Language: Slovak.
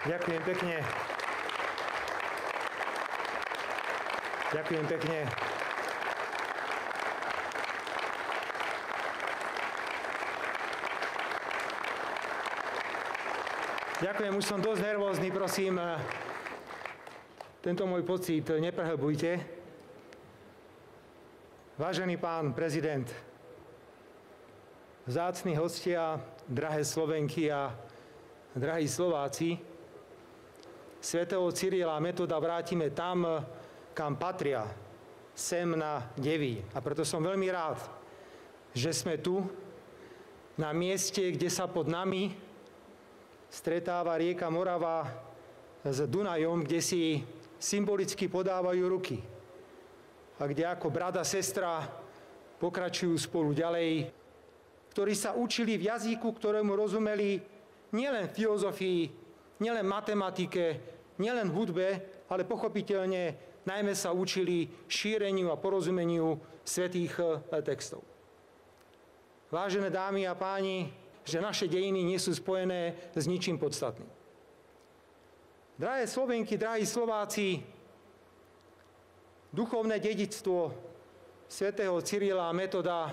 Ďakujem pekne. Ďakujem pekne. Ďakujem, už som dosť nervózny, prosím. Tento môj pocit neprehlbujte. Vážený pán prezident, vzácni hostia, drahé Slovenky a drahí Slováci, svätého Cyrila a Metoda vrátime tam, kam patria, sem na Deví. A preto som veľmi rád, že sme tu, na mieste, kde sa pod nami stretáva rieka Morava s Dunajom, kde si symbolicky podávajú ruky a kde ako brat a sestra pokračujú spolu ďalej, ktorí sa učili v jazyku, ktorému rozumeli nielen filozofii, nielen matematike, nielen hudbe, ale pochopiteľne najmä sa učili šíreniu a porozumeniu svätých textov. Vážené dámy a páni, že naše dejiny nie sú spojené s ničím podstatným. Drahé Slovenky, drahí Slováci, duchovné dedičstvo svätého Cyrila a Metoda